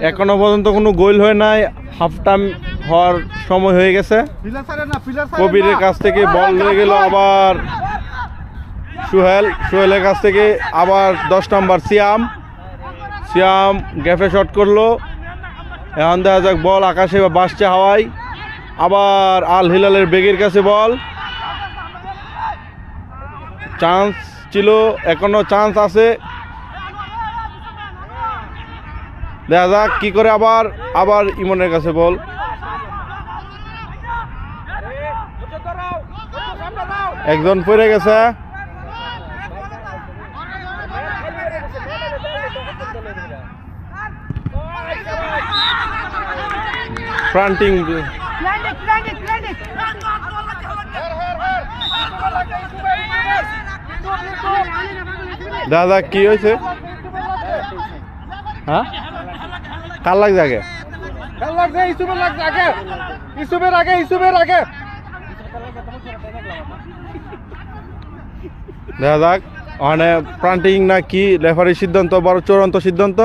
এখনো পর্যন্ত কোনো গোল হয় নাই, হাফ টাইম হওয়ার সময় হয়ে গেছে। কবিরের কাছ থেকে বল হয়ে গেল, আবার সোহেলের কাছ থেকে আবার 10 নম্বর সিয়াম গ্যাফে শট করলো। এখন দেখা যাক বল আকাশে বাসছে হাওয়ায়, আবার আল হিলালের বেগের কাছে বল। চান্স ছিল, এখনো চান্স আছে, দেখা যাক কি করে। আবার ইমনের কাছে বল, একজন পড়ে গেছে। ফ্রান্টিং দাদা কি হয়েছে? হ্যাঁ, কার লাগছে আগে? ইসুবের আগে দেখা যাক, মানে প্রান্টিং না কি রেফারির সিদ্ধান্ত, বড় চূড়ান্ত সিদ্ধান্ত।